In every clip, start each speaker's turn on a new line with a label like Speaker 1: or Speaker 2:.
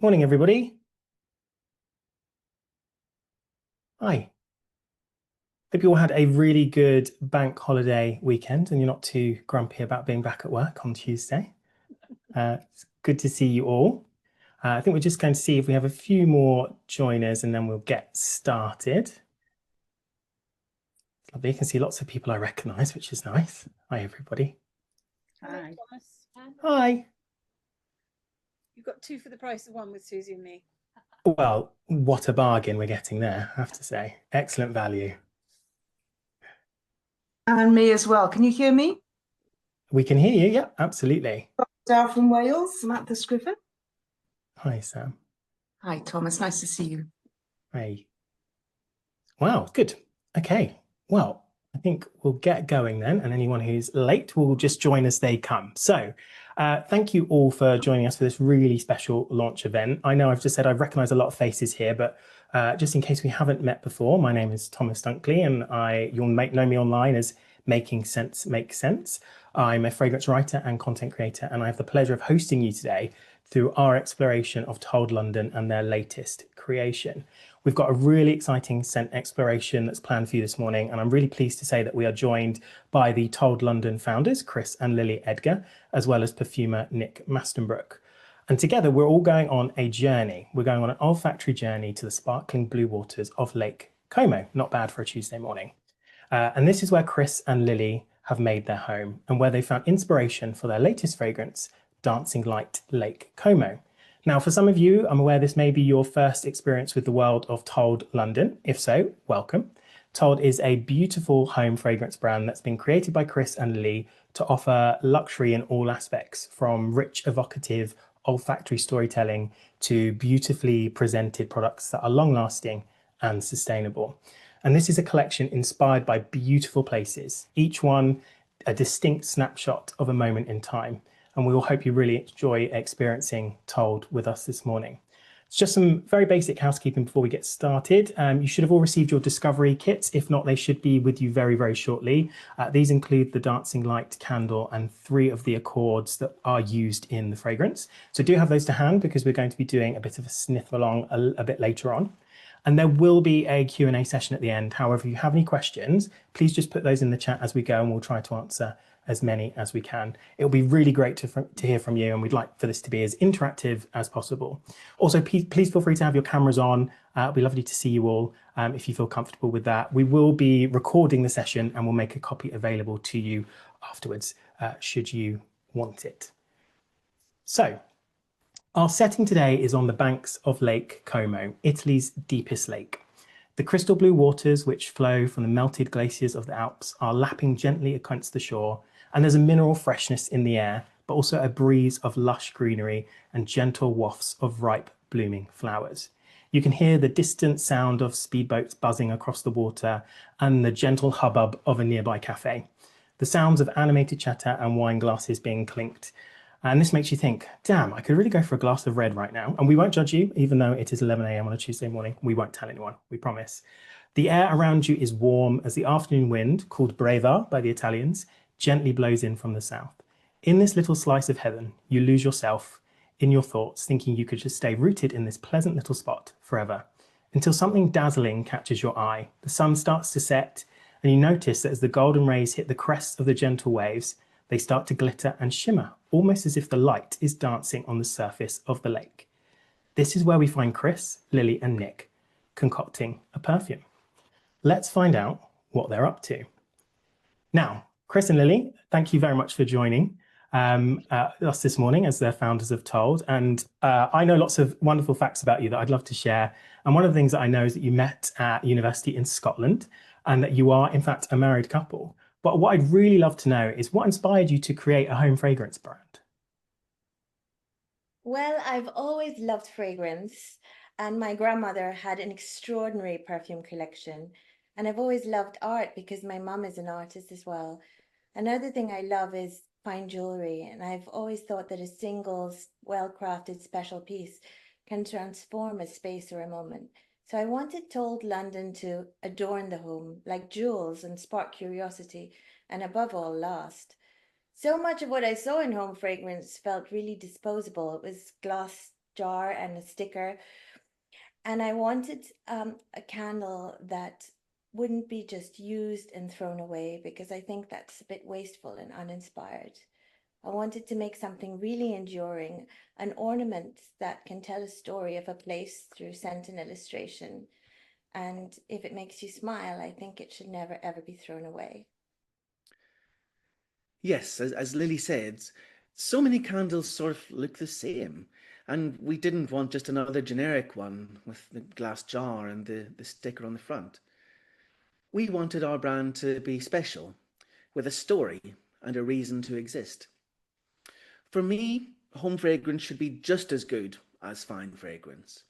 Speaker 1: Morning, everybody. Hi. Hope you all had a really good bank holiday weekend and you're not too grumpy about being back at work on Tuesday. It's good to see you all. I think we're just going to see if we have a few more joiners and then we'll get started. Lovely. You can see lots of people I recognize, which is nice. Hi, everybody.
Speaker 2: Hi.
Speaker 3: Thomas.
Speaker 1: Hi.
Speaker 3: You've got two for the price of one with Susie and me.
Speaker 1: Well, what a bargain we're getting there, I have to say. Excellent value.
Speaker 2: And me as well. Can you hear me?
Speaker 1: We can hear you. Yeah, absolutely.
Speaker 2: Down from Wales, Samantha Scriven.
Speaker 1: Hi, Sam.
Speaker 2: Hi, Thomas. Nice to see you.
Speaker 1: Hey. Wow, good. Okay. Well, I think we'll get going then, and anyone who's late will just join as they come. So thank you all for joining us for this really special launch event. I know I've just said I recognize a lot of faces here, but just in case we haven't met before, my name is Thomas Dunckley, and you'll know me online as Making Sense Make Sense. I'm a fragrance writer and content creator, and I have the pleasure of hosting you today through our exploration of Told London and their latest creation. We've got a really exciting scent exploration that's planned for you this morning, and I'm really pleased to say that we are joined by the Told London founders, Chris and Lily Edgar, as well as perfumer Nic Mastenbroek. And together we're all going on a journey. We're going on an olfactory journey to the sparkling blue waters of Lake Como. Not bad for a Tuesday morning. And this is where Chris and Lily have made their home and where they found inspiration for their latest fragrance, Dancing Light Lake Como. Now, for some of you, I'm aware this may be your first experience with the world of Told London. If so, welcome. Told is a beautiful home fragrance brand that's been created by Chris and Lily to offer luxury in all aspects, from rich, evocative, olfactory storytelling to beautifully presented products that are long-lasting and sustainable. And this is a collection inspired by beautiful places, each one a distinct snapshot of a moment in time. And we all hope you really enjoy experiencing Told with us this morning. It's just some very basic housekeeping before we get started. You should have all received your discovery kits. If not, they should be with you very, very shortly. These include the Dancing Light candle and 3 of the accords that are used in the fragrance. So do have those to hand because we're going to be doing a bit of a sniff along a bit later on. And there will be a Q&A session at the end. However, if you have any questions, please just put those in the chat as we go and we'll try to answer as many as we can. It'll be really great to hear from you, and we'd like for this to be as interactive as possible. Also, please feel free to have your cameras on. It'll be lovely to see you all if you feel comfortable with that. We will be recording the session and we'll make a copy available to you afterwards, should you want it. So, our setting today is on the banks of Lake Como, Italy's deepest lake. The crystal blue waters which flow from the melted glaciers of the Alps are lapping gently against the shore, and there's a mineral freshness in the air, but also a breeze of lush greenery and gentle wafts of ripe blooming flowers. You can hear the distant sound of speedboats buzzing across the water and the gentle hubbub of a nearby cafe. The sounds of animated chatter and wine glasses being clinked. And this makes you think, damn, I could really go for a glass of red right now. And we won't judge you, even though it is 11 a.m. on a Tuesday morning. We won't tell anyone, we promise. The air around you is warm as the afternoon wind, called breva by the Italians, gently blows in from the south. In this little slice of heaven, you lose yourself in your thoughts, thinking you could just stay rooted in this pleasant little spot forever, until something dazzling catches your eye. The sun starts to set, and you notice that as the golden rays hit the crests of the gentle waves, they start to glitter and shimmer, almost as if the light is dancing on the surface of the lake. This is where we find Chris, Lily, and Nic concocting a perfume. Let's find out what they're up to. Now, Chris and Lily, thank you very much for joining us this morning as the founders of Told. And I know lots of wonderful facts about you that I'd love to share. And one of the things that I know is that you met at university in Scotland and that you are, in fact, a married couple. But what I'd really love to know is what inspired you to create a home fragrance brand?
Speaker 4: Well, I've always loved fragrance, and my grandmother had an extraordinary perfume collection. And I've always loved art because my mum is an artist as well. Another thing I love is fine jewelry, and I've always thought that a single, well-crafted special piece can transform a space or a moment. So I wanted Told London to adorn the home, like jewels, and spark curiosity, and above all, last. So much of what I saw in home fragrance felt really disposable. It was glass jar and a sticker. And I wanted a candle that wouldn't be just used and thrown away, because I think that's a bit wasteful and uninspired. I wanted to make something really enduring, an ornament that can tell a story of a place through scent and illustration. And if it makes you smile, I think it should never ever be thrown away.
Speaker 5: Yes, as Lily said, so many candles sort of look the same. And we didn't want just another generic one with the glass jar and the sticker on the front. We wanted our brand to be special, with a story and a reason to exist. For me, home fragrance should be just as good as fine fragrance.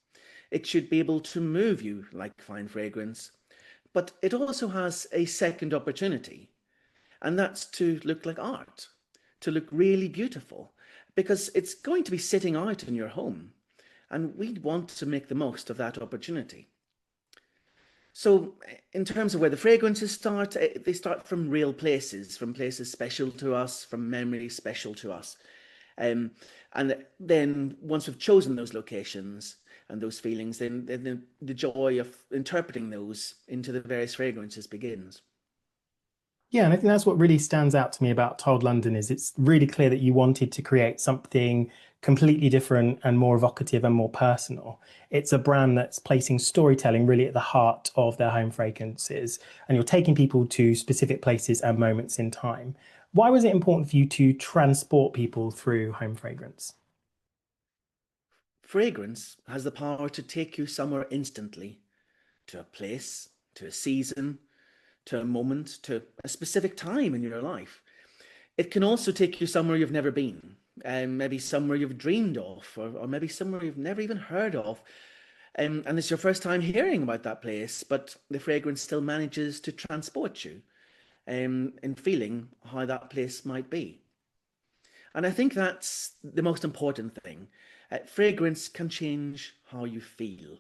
Speaker 5: It should be able to move you like fine fragrance, but it also has a second opportunity, and that's to look like art, to look really beautiful, because it's going to be sitting out in your home, and we want to make the most of that opportunity. So in terms of where the fragrances start, they start from real places, from places special to us, from memories special to us. And then once we've chosen those locations and those feelings, then the joy of interpreting those into the various fragrances begins.
Speaker 1: Yeah, and I think that's what really stands out to me about Told London is it's really clear that you wanted to create something completely different and more evocative and more personal. It's a brand that's placing storytelling really at the heart of their home fragrances, and you're taking people to specific places and moments in time. Why was it important for you to transport people through home fragrance?
Speaker 5: Fragrance has the power to take you somewhere instantly, to a place, to a season, to a moment, to a specific time in your life. It can also take you somewhere you've never been, maybe somewhere you've dreamed of, or maybe somewhere you've never even heard of. And it's your first time hearing about that place, but the fragrance still manages to transport you in feeling how that place might be. And I think that's the most important thing. Fragrance can change how you feel.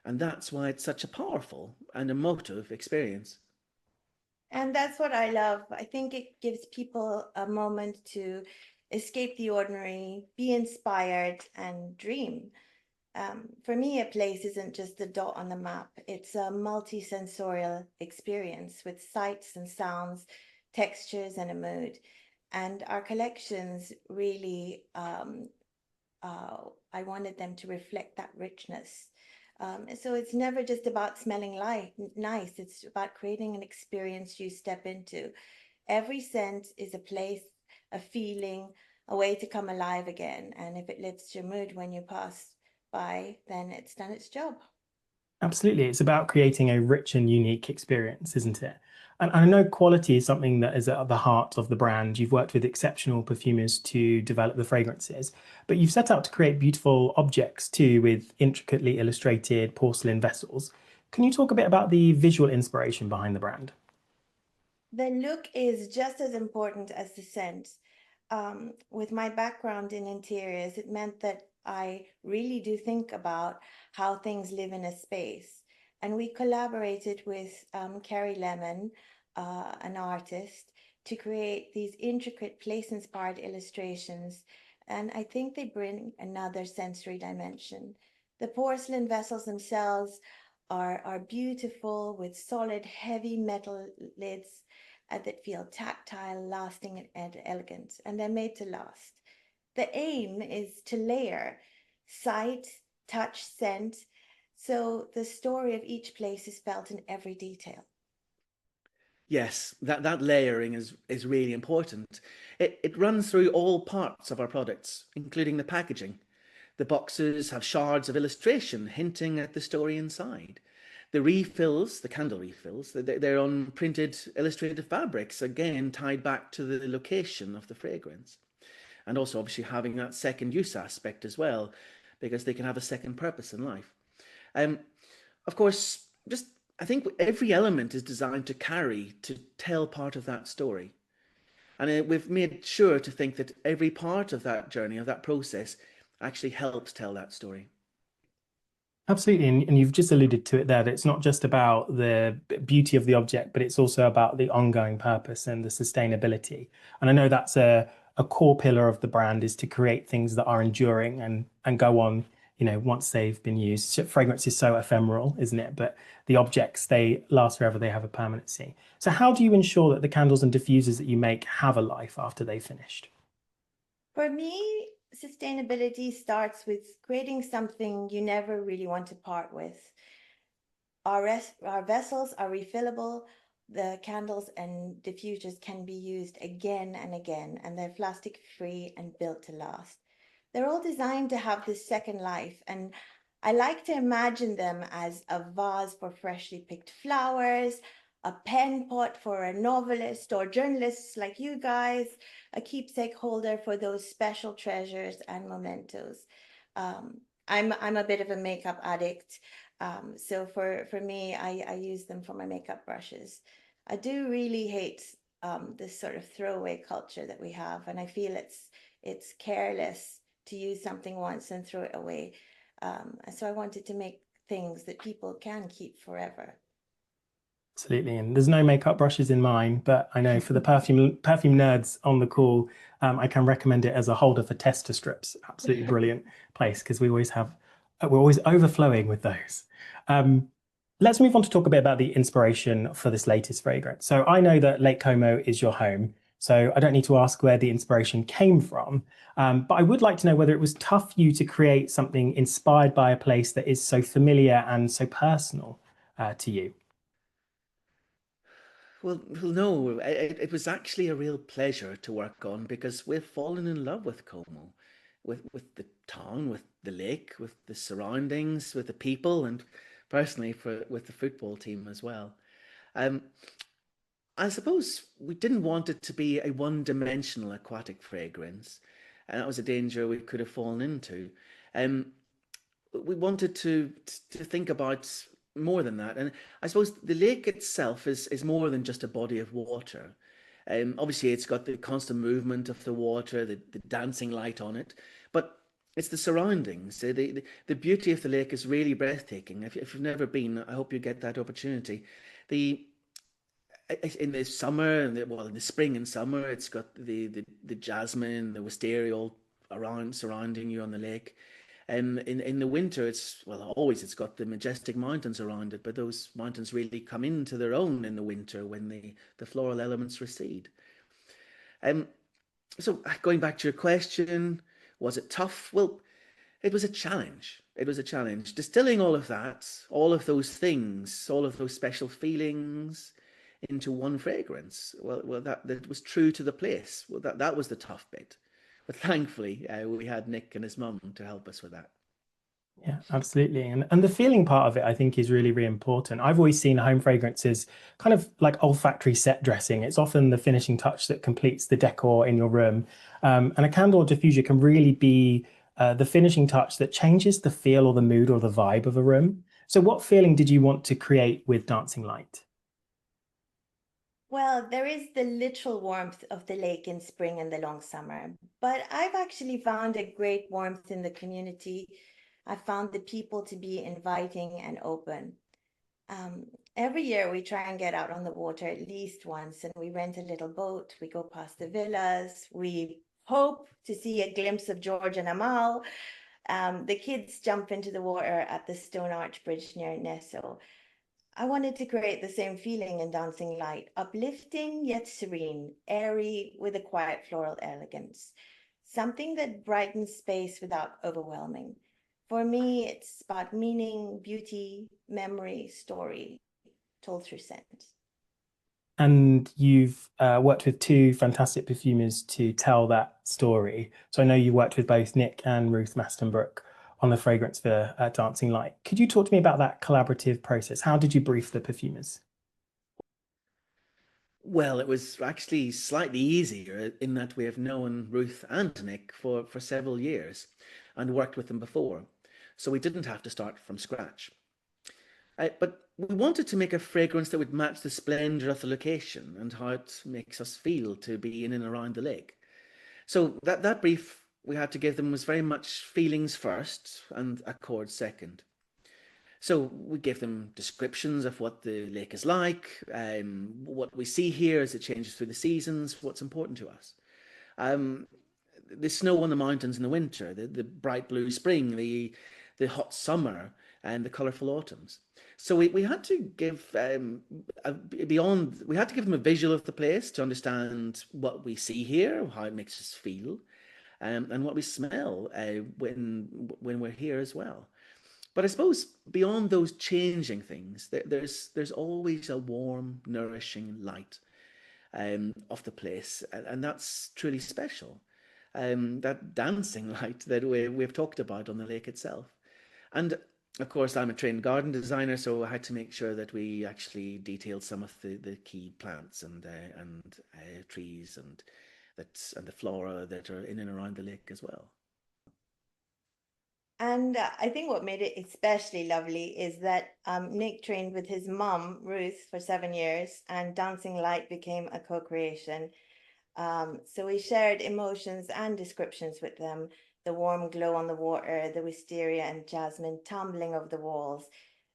Speaker 5: And that's why it's such a powerful and emotive experience.
Speaker 4: And that's what I love. I think it gives people a moment to escape the ordinary, be inspired, and dream. For me, a place isn't just a dot on the map. It's a multi-sensorial experience with sights and sounds, textures, and a mood. And our collections really, I wanted them to reflect that richness. So it's never just about smelling nice. It's about creating an experience you step into. Every scent is a place, a feeling, a way to come alive again. And if it lifts your mood when you pass by, then it's done its job.
Speaker 1: Absolutely. It's about creating a rich and unique experience, isn't it? And I know quality is something that is at the heart of the brand. You've worked with exceptional perfumers to develop the fragrances, but you've set out to create beautiful objects too with intricately illustrated porcelain vessels. Can you talk a bit about the visual inspiration behind the brand?
Speaker 4: The look is just as important as the scent. With my background in interiors, it meant that I really do think about how things live in a space. And we collaborated with Kerry Lemon, an artist, to create these intricate place-inspired illustrations. And I think they bring another sensory dimension. The porcelain vessels themselves are beautiful with solid, heavy metal lids that feel tactile, lasting, and elegant, and they're made to last. The aim is to layer sight, touch, scent, so the story of each place is felt in every detail.
Speaker 5: Yes, that layering is really important. It runs through all parts of our products, including the packaging. The boxes have shards of illustration hinting at the story inside. The refills, the candle refills, they're on printed illustrated fabrics, again tied back to the location of the fragrance. And also obviously having that second use aspect as well, because they can have a second purpose in life. Of course, just I think every element is designed to tell part of that story. And we've made sure to think that every part of that journey, of that process, actually helps tell that story.
Speaker 1: Absolutely. And you've just alluded to it there, that it's not just about the beauty of the object, but it's also about the ongoing purpose and the sustainability. And I know that's a core pillar of the brand is to create things that are enduring and go on you know, once they've been used. Fragrance is so ephemeral, isn't it? But the objects, they last forever, they have a permanency. So how do you ensure that the candles and diffusers that you make have a life after they've finished?
Speaker 4: For me, sustainability starts with creating something you never really want to part with. Our vessels are refillable. The candles and diffusers can be used again and again, and they're plastic free and built to last. They're all designed to have this second life, and I like to imagine them as a vase for freshly picked flowers, a pen pot for a novelist or journalists like you guys, a keepsake holder for those special treasures and mementos. I'm a bit of a makeup addict. So for me, I use them for my makeup brushes. I do really hate this sort of throwaway culture that we have, and I feel it's careless to use something once and throw it away. So I wanted to make things that people can keep forever.
Speaker 1: Absolutely. And there's no makeup brushes in mine, but I know for the perfume nerds on the call, I can recommend it as a holder for tester strips. Absolutely brilliant place because we're always overflowing with those. Let's move on to talk a bit about the inspiration for this latest fragrance. So I know that Lake Como is your home, so I don't need to ask where the inspiration came from. But I would like to know whether it was tough for you to create something inspired by a place that is so familiar and so personal to you.
Speaker 5: Well, no, it was actually a real pleasure to work on because we've fallen in love with Como, with the town, with the lake, with the surroundings, with the people, and personally with the football team as well. Um, I suppose we didn't want it to be a one-dimensional aquatic fragrance, and that was a danger we could have fallen into. Um, we wanted to think about more than that, and I suppose the lake itself is more than just a body of water. Obviously, it's got the constant movement of the water, the dancing light on it, but it's the surroundings. The beauty of the lake is really breathtaking. If you've never been, I hope you get that opportunity. The In the summer and in the spring and summer, it's got the jasmine, the wisteria all around surrounding you on the lake. In the winter, it's got the majestic mountains around it, but those mountains really come into their own in the winter when the floral elements recede. Um, so going back to your question, was it tough? Well, it was a challenge. It was a challenge. Distilling all of that, all of those things, all of those special feelings into one fragrance. Well, that was true to the place. Well, that was the tough bit. But thankfully, we had Nic and his mum to help us with that.
Speaker 1: Yeah, absolutely. And the feeling part of it, I think, is really, really important. I've always seen home fragrances kind of like olfactory set dressing. It's often the finishing touch that completes the decor in your room. And a candle or diffuser can really be the finishing touch that changes the feel or the mood or the vibe of a room. So what feeling did you want to create with Dancing Light?
Speaker 4: Well, there is the literal warmth of the lake in spring and the long summer, but I've actually found a great warmth in the community. I found the people to be inviting and open. Every year we try and get out on the water at least once, and we rent a little boat. We go past the villas. We hope to see a glimpse of George and Amal. The kids jump into the water at the Stone Arch Bridge near Nesso. I wanted to create the same feeling in Dancing Light, uplifting yet serene, airy with a quiet floral elegance, something that brightens space without overwhelming. For me, it's about meaning, beauty, memory, story, told through scent.
Speaker 1: And you've worked with two fantastic perfumers to tell that story. So I know you worked with both Nic and Ruth Mastenbroek on the fragrance for Dancing Light. Could you talk to me about that collaborative process? How did you brief the perfumers?
Speaker 5: Well, it was actually slightly easier in that we have known Ruth and Nic for several years and worked with them before. So we didn't have to start from scratch. But we wanted to make a fragrance that would match the splendor of the location and how it makes us feel to be in and around the lake. So that brief we had to give them was very much feelings first and accords second. So we gave them descriptions of what the lake is like, what we see here as it changes through the seasons, what's important to us. The snow on the mountains in the winter, the bright blue spring, the hot summer and the colorful autumns. So we had to give we had to give them a visual of the place to understand what we see here, how it makes us feel, and what we smell when we're here as well. But I suppose beyond those changing things, there's always a warm, nourishing light of the place, and that's truly special. That dancing light that we've talked about on the lake itself. And of course, I'm a trained garden designer, so I had to make sure that we actually detailed some of the key plants and trees and the flora that are in and around the lake as well.
Speaker 4: And I think what made it especially lovely is that Nic trained with his mum, Ruth, for 7 years, and Dancing Light became a co-creation. So we shared emotions and descriptions with them, the warm glow on the water, the wisteria and jasmine tumbling over the walls,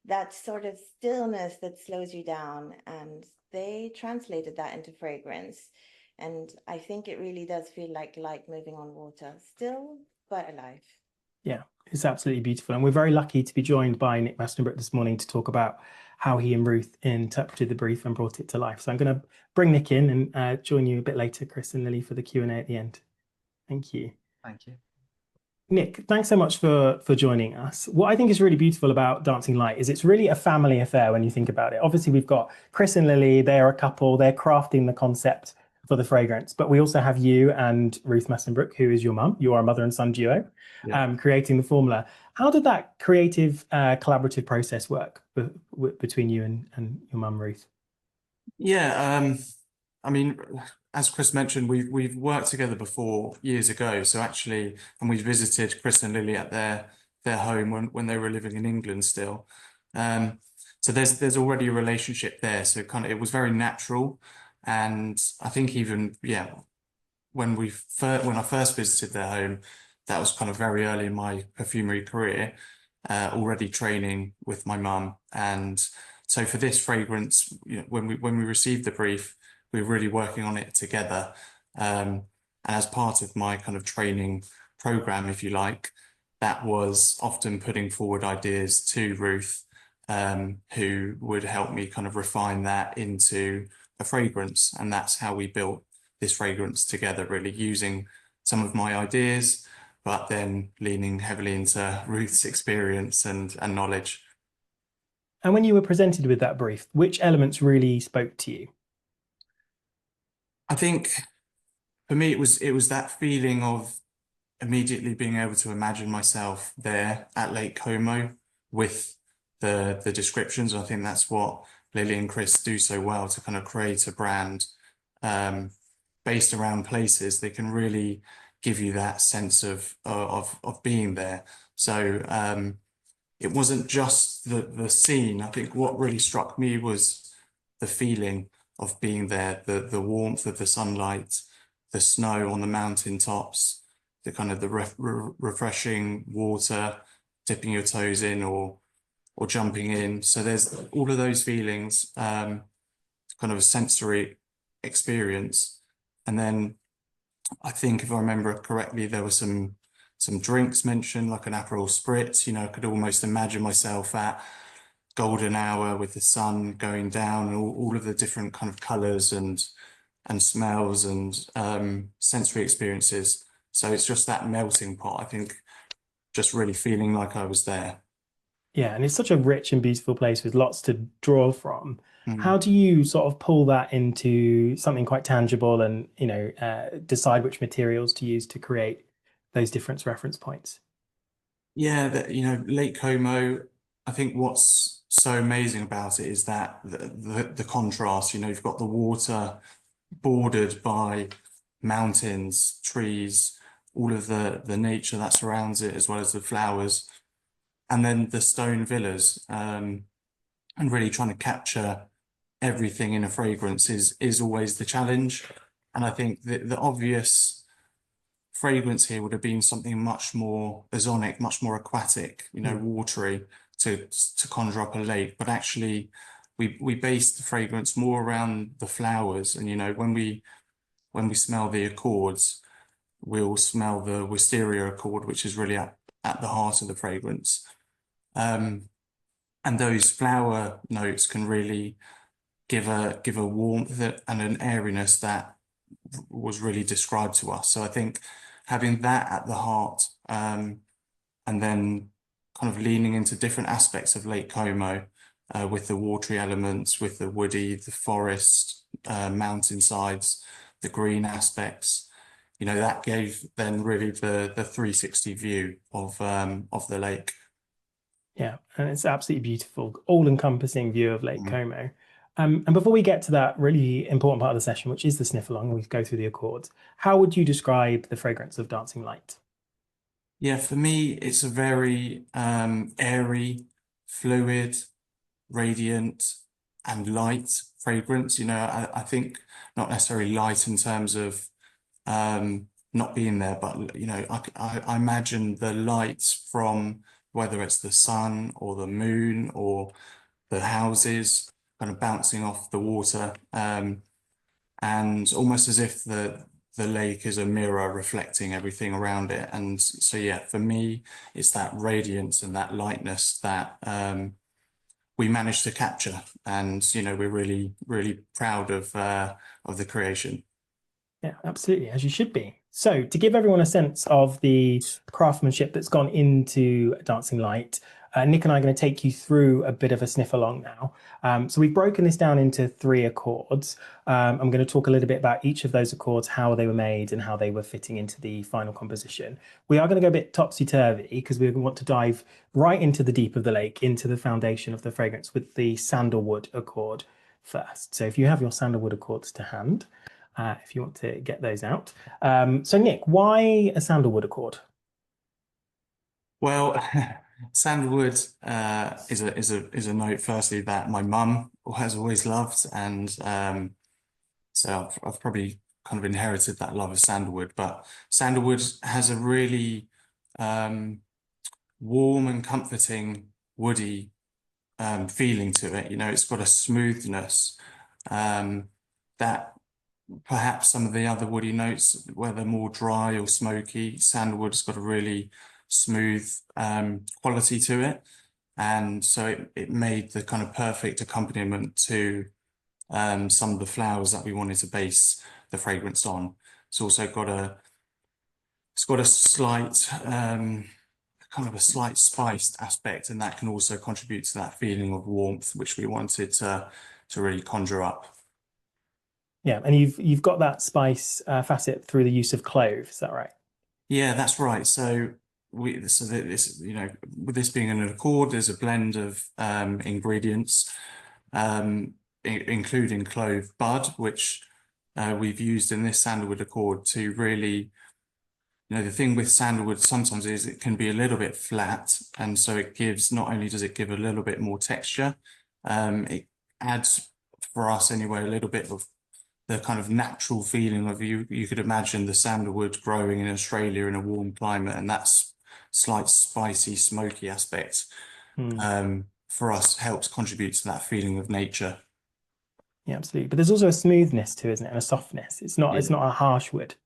Speaker 4: that sort of stillness that slows you down. And they translated that into fragrance. And I think it really does feel like light moving on water, still but alive.
Speaker 1: Yeah, it's absolutely beautiful. And we're very lucky to be joined by Nic Mastenbroek this morning to talk about how he and Ruth interpreted the brief and brought it to life. So I'm going to bring Nic in and join you a bit later, Chris and Lily, for the Q&A at the end. Thank you.
Speaker 6: Thank you.
Speaker 1: Nic, thanks so much for joining us. What I think is really beautiful about Dancing Light is it's really a family affair when you think about it. Obviously, we've got Chris and Lily, they're a couple, they're crafting the concept for the fragrance, but we also have you and Ruth Mastenbroek, who is your mum. You are a mother and son duo, creating the formula. How did that creative collaborative process work between you and your mum, Ruth?
Speaker 6: Yeah, I mean, as Chris mentioned, we've worked together before years ago. So actually, and we visited Chris and Lily at their home when they were living in England still. So there's already a relationship there. So it was very natural. And I think even, when I first visited their home, that was kind of very early in my perfumery career, already training with my mum. And so for this fragrance, when we received the brief, we were really working on it together. And as part of my kind of training program, if you like, that was often putting forward ideas to Ruth, who would help me kind of refine that into a fragrance. And that's how we built this fragrance together, really using some of my ideas, but then leaning heavily into Ruth's experience and knowledge.
Speaker 1: And when you were presented with that brief, which elements really spoke to you?
Speaker 6: I think for me, it was that feeling of immediately being able to imagine myself there at Lake Como with the descriptions. I think that's what Lily and Chris do so well, to kind of create a brand based around places. They can really give you that sense of being there. So it wasn't just the scene. I think what really struck me was the feeling of being there, the warmth of the sunlight, the snow on the mountain tops, the kind of the refreshing water, dipping your toes in or jumping in. So there's all of those feelings, kind of a sensory experience. And then I think, if I remember correctly, there were some drinks mentioned, like an Aperol Spritz. I could almost imagine myself at golden hour with the sun going down and all of the different kind of colours and smells and sensory experiences. So it's just that melting pot, I think, just really feeling like I was there.
Speaker 1: Yeah, and it's such a rich and beautiful place with lots to draw from.
Speaker 6: Mm.
Speaker 1: How do you sort of pull that into something quite tangible and, decide which materials to use to create those different reference points?
Speaker 6: Yeah, Lake Como, I think what's so amazing about it is that the contrast. You've got the water bordered by mountains, trees, all of the nature that surrounds it, as well as the flowers, and then the stone villas, and really trying to capture everything in a fragrance is always the challenge. And I think the obvious fragrance here would have been something much more ozonic, much more aquatic, watery, to conjure up a lake. But actually, we based the fragrance more around the flowers. And when we smell the accords, we'll smell the wisteria accord, which is really at the heart of the fragrance. And those flower notes can really give a warmth and an airiness that was really described to us. So I think having that at the heart, and then kind of leaning into different aspects of Lake Como, with the watery elements, with the woody, the forest, mountainsides, the green aspects, you know, that gave then really the 360 view of the lake.
Speaker 1: Yeah, and it's absolutely beautiful, all-encompassing view of Lake Como. And before we get to that really important part of the session, which is the sniff along, we go through the accords. How would you describe the fragrance of Dancing Light?
Speaker 6: Yeah, for me, it's a very airy, fluid, radiant, and light fragrance. You know, I think not necessarily light in terms of not being there, but you know, I imagine the light from whether it's the sun or the moon or the houses kind of bouncing off the water, and almost as if the lake is a mirror reflecting everything around it. And so, yeah, for me, it's that radiance and that lightness that we managed to capture, and you know, we're really, really proud of the creation.
Speaker 1: Yeah, absolutely, as you should be. So to give everyone a sense of the craftsmanship that's gone into Dancing Light, Nic and I are going to take you through a bit of a sniff along now. So we've broken this down into 3 accords. I'm going to talk a little bit about each of those accords, how they were made and how they were fitting into the final composition. We are going to go a bit topsy-turvy because we want to dive right into the deep of the lake, into the foundation of the fragrance with the Sandalwood accord first. So if you have your Sandalwood accords to hand, if you want to get those out. So Nic, why a Sandalwood accord?
Speaker 6: Well, Sandalwood is a note, firstly, that my mum has always loved, and so I've probably kind of inherited that love of sandalwood. But sandalwood has a really warm and comforting woody feeling to it. You know, it's got a smoothness that perhaps some of the other woody notes, whether more dry or smoky, sandalwood's got a really smooth quality to it. And so it made the kind of perfect accompaniment to some of the flowers that we wanted to base the fragrance on. It's also got a slight kind of a slight spiced aspect, and that can also contribute to that feeling of warmth, which we wanted to really conjure up.
Speaker 1: Yeah, and you've got that spice facet through the use of clove, is that right?
Speaker 6: Yeah, that's right. So this, you know, with this being an accord, there's a blend of ingredients, including clove bud, which we've used in this sandalwood accord to really, you know, the thing with sandalwood sometimes is it can be a little bit flat, and so it gives, not only does it give a little bit more texture, it adds, for us anyway, a little bit of the kind of natural feeling of you could imagine the sandalwood growing in Australia in a warm climate, and that's slight spicy, smoky aspect for us helps contribute to that feeling of nature.
Speaker 1: Yeah, absolutely. But there's also a smoothness to it, isn't it? And a softness. It's not a harsh wood.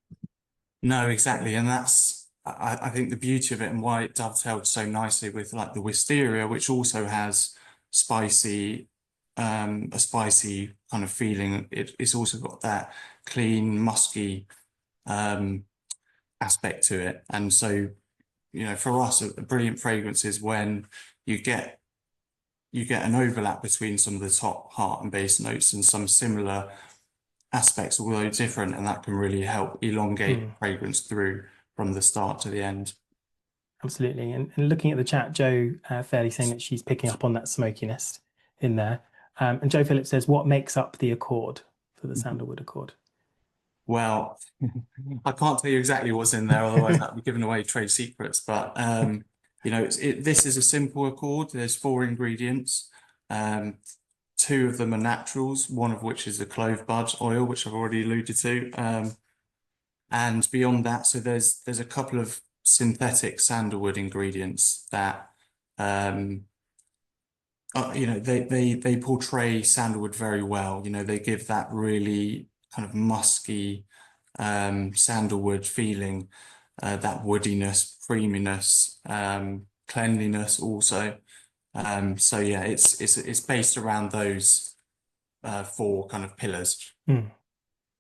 Speaker 6: No, exactly. And that's, I think, the beauty of it and why it dovetailed so nicely with like the Wisteria, which also has spicy, a spicy kind of feeling. It's also got that clean, musky aspect to it. And so, you know, for us, a brilliant fragrance is when you get an overlap between some of the top, heart, and base notes and some similar aspects, although different, and that can really help elongate fragrance through from the start to the end.
Speaker 1: Absolutely. And looking at the chat, Jo fairly saying that she's picking up on that smokiness in there. And Joe Phillips says, what makes up the accord for the Sandalwood accord?
Speaker 6: Well, I can't tell you exactly what's in there, otherwise that'd be giving away trade secrets. But you know, this is a simple accord. There's 4 ingredients. 2 of them are naturals, one of which is the clove bud oil, which I've already alluded to. And beyond that, so there's a couple of synthetic sandalwood ingredients that you know, they portray sandalwood very well. You know, they give that really kind of musky sandalwood feeling, that woodiness, creaminess, cleanliness also. So yeah, it's based around those four kind of pillars.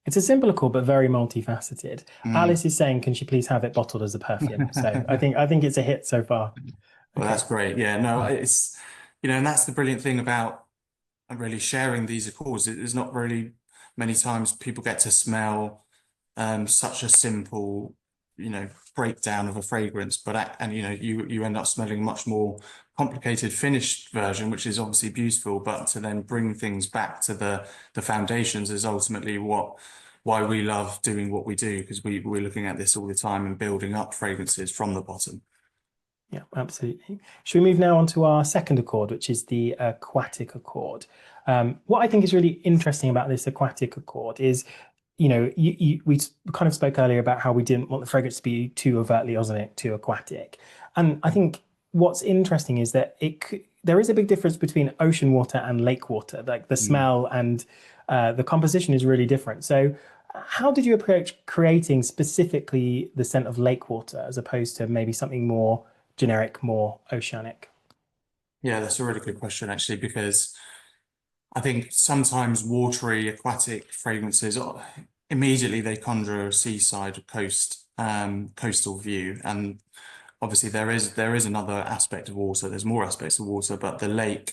Speaker 1: It's a simple accord, but very multifaceted. Alice is saying, can she please have it bottled as a perfume? So I think it's a hit so far.
Speaker 6: Well, that's great. Yeah, no, it's, and that's the brilliant thing about really sharing these accords. There's not really many times people get to smell such a simple, breakdown of a fragrance, but you end up smelling a much more complicated finished version, which is obviously beautiful, but to then bring things back to the foundations is ultimately why we love doing what we do, because we're looking at this all the time and building up fragrances from the bottom.
Speaker 1: Yeah, absolutely. Should we move now on to our second accord, which is the aquatic accord? What I think is really interesting about this aquatic accord is, we kind of spoke earlier about how we didn't want the fragrance to be too overtly ozonic, too aquatic. And I think what's interesting is that there is a big difference between ocean water and lake water. Like the smell and the composition is really different. So how did you approach creating specifically the scent of lake water as opposed to maybe something more generic, more oceanic?
Speaker 6: Yeah, that's a really good question, actually, because I think sometimes watery aquatic fragrances immediately they conjure a seaside coastal view, and obviously there is another aspect of water. There's more aspects of water, but the lake,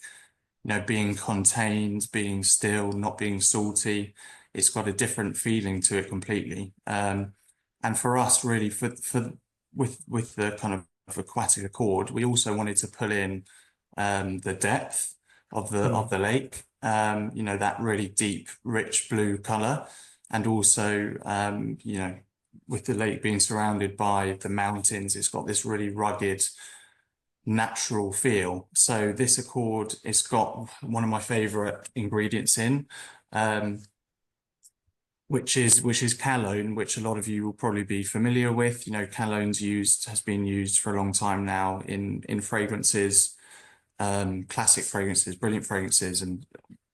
Speaker 6: being contained, being still, not being salty, it's got a different feeling to it completely. And for us, really, with the kind of aquatic accord, we also wanted to pull in the depth of the lake, that really deep, rich blue color, and also with the lake being surrounded by the mountains, it's got this really rugged, natural feel. So this accord, it's got one of my favorite ingredients in, which is cologne, which a lot of you will probably be familiar with. Cologne's has been used for a long time now in fragrances, classic fragrances, brilliant fragrances. And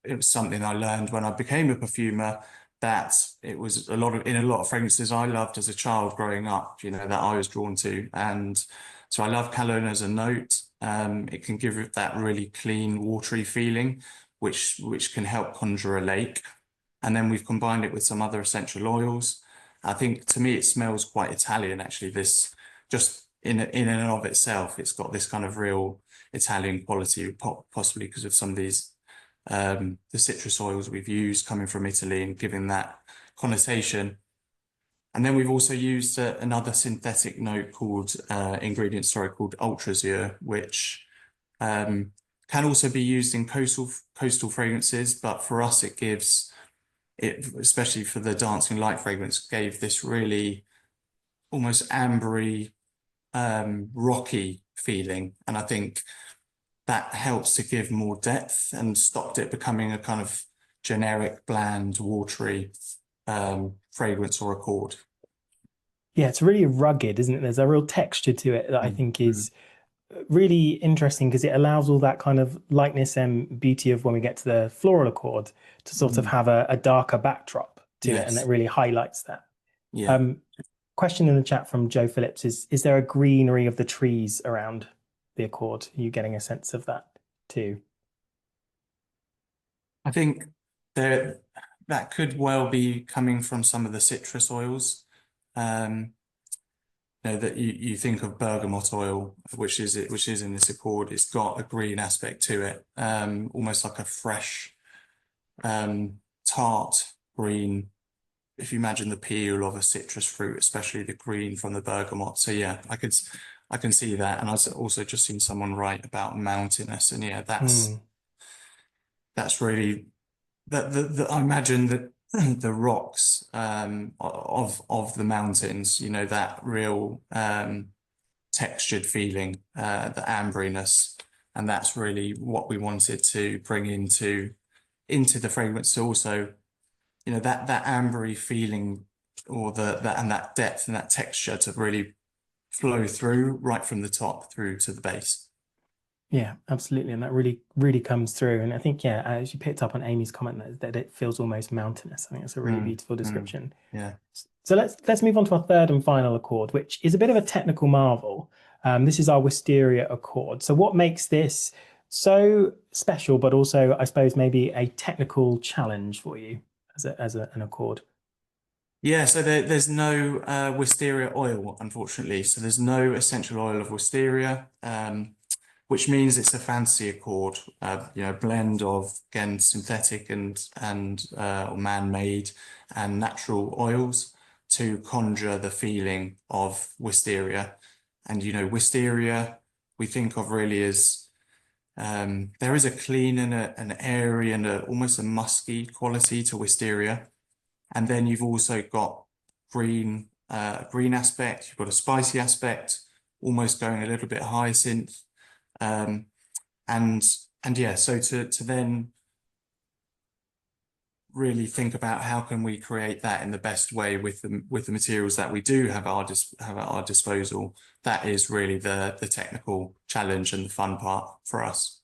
Speaker 6: it was something I learned when I became a perfumer, that it was in a lot of fragrances I loved as a child growing up, that I was drawn to. And so I love cologne as a note. It can give it that really clean, watery feeling, which can help conjure a lake. And then we've combined it with some other essential oils. I think, to me, it smells quite Italian, actually. This, just in and of itself, it's got this kind of real Italian quality, possibly because of some of these the citrus oils we've used coming from Italy and giving that connotation. And then we've also used another synthetic note called called Ultrazure, which can also be used in coastal fragrances, but for us it gives it, especially for the dancing light fragrance, gave this really almost ambery, rocky feeling, and I think that helps to give more depth and stopped it becoming a kind of generic, bland, watery fragrance or accord.
Speaker 1: Yeah, it's really rugged, isn't it? There's a real texture to it that I think is really interesting, because it allows all that kind of lightness and beauty of when we get to the floral accord to sort of have a darker backdrop to it, and it really highlights that.
Speaker 6: Yeah.
Speaker 1: Question in the chat from Joe Phillips is there a greenery of the trees around the accord? Are you getting a sense of that too?
Speaker 6: I think that could well be coming from some of the citrus oils. That you think of bergamot oil, which is in this accord. It's got a green aspect to it, almost like a fresh, tart green. If you imagine the peel of a citrus fruit, especially the green from the bergamot. So yeah, I can see that. And I've also just seen someone write about mountainous, and yeah, that's really that I imagine that the rocks of the mountains, that real textured feeling, the amberiness, and that's really what we wanted to bring into the fragrance. So also, that ambery feeling, or that depth and that texture to really flow through right from the top through to the base.
Speaker 1: Yeah, absolutely. And that really, really comes through. And I think, yeah, as you picked up on Amy's comment that it feels almost mountainous. I think that's a really beautiful description.
Speaker 6: Yeah.
Speaker 1: So let's move on to our third and final accord, which is a bit of a technical marvel. This is our Wisteria accord. So what makes this so special, but also, I suppose, maybe a technical challenge for you as an accord?
Speaker 6: Yeah, so there's no wisteria oil, unfortunately. So there's no essential oil of wisteria, which means it's a fantasy accord, blend of, again, synthetic and or man-made and natural oils to conjure the feeling of wisteria. And, wisteria we think of really as there is a clean and an airy and almost a musky quality to wisteria. And then you've also got green aspect, you've got a spicy aspect, almost going a little bit hyacinth. And yeah, so to then really think about how can we create that in the best way with the materials that we do have at our disposal. That is really the technical challenge and the fun part for us.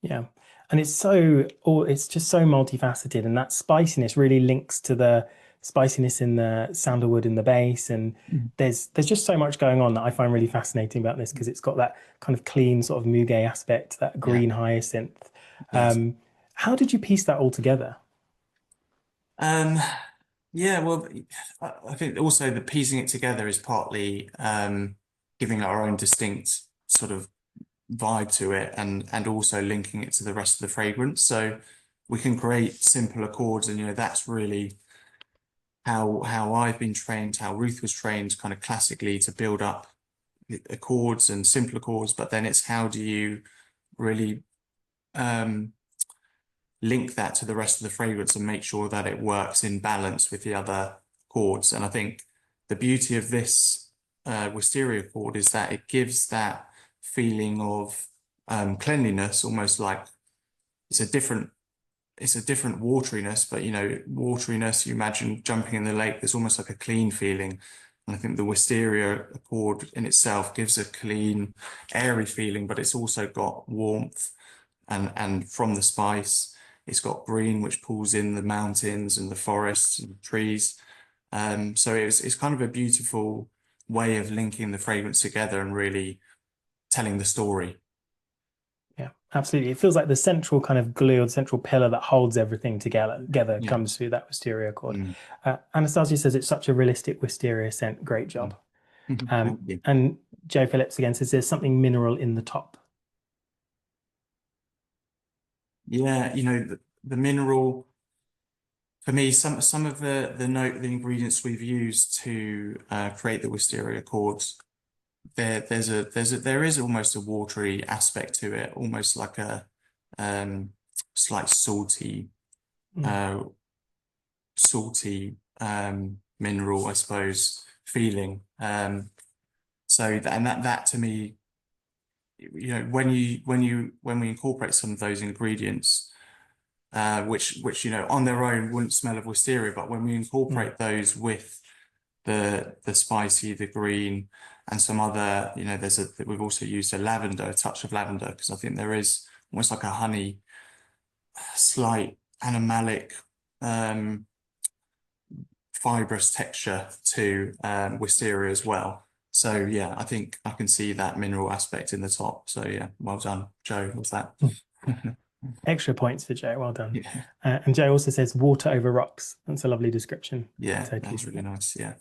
Speaker 1: Yeah. And it's just so multifaceted, and that spiciness really links to the spiciness in the sandalwood in the base. And there's just so much going on that I find really fascinating about this, because it's got that kind of clean sort of muguet aspect, that green hyacinth.
Speaker 6: Yes.
Speaker 1: How did you piece that all together?
Speaker 6: Yeah, well, I think also the piecing it together is partly giving our own distinct sort of vibe to it, and also linking it to the rest of the fragrance. So we can create simple accords, and that's really how I've been trained, how Ruth was trained kind of classically to build up accords and simple accords, but then it's how do you really link that to the rest of the fragrance and make sure that it works in balance with the other accords. And I think the beauty of this wisteria accord is that it gives that feeling of cleanliness, almost like it's a different wateriness, but wateriness, you imagine jumping in the lake, there's almost like a clean feeling. And I think the wisteria accord in itself gives a clean, airy feeling, but it's also got warmth and from the spice, it's got green, which pulls in the mountains and the forests and the trees. So it's kind of a beautiful way of linking the fragrance together and really telling the story.
Speaker 1: Yeah, absolutely. It feels like the central kind of glue, or the central pillar that holds everything together comes through that wisteria accord. Anastasia says it's such a realistic wisteria scent. Great job. And Joe Phillips again says there's something mineral in the top.
Speaker 6: Yeah, the mineral, for me, some of the ingredients we've used to create the wisteria accords, there is almost a watery aspect to it, almost like a slight salty mineral, I suppose, feeling. So that to me, when we incorporate some of those ingredients, which on their own wouldn't smell of wisteria, but when we incorporate those with the spicy, the green, and some other, we've also used a touch of lavender, because I think there is almost like a honey, slight animalic, fibrous texture to wisteria as well. So yeah, I think I can see that mineral aspect in the top. So yeah, well done, Joe. What's that?
Speaker 1: Extra points for Joe. Well done.
Speaker 6: Yeah.
Speaker 1: And Joe also says water over rocks. That's a lovely description.
Speaker 6: Yeah,
Speaker 1: totally.
Speaker 6: that's really nice. Yeah.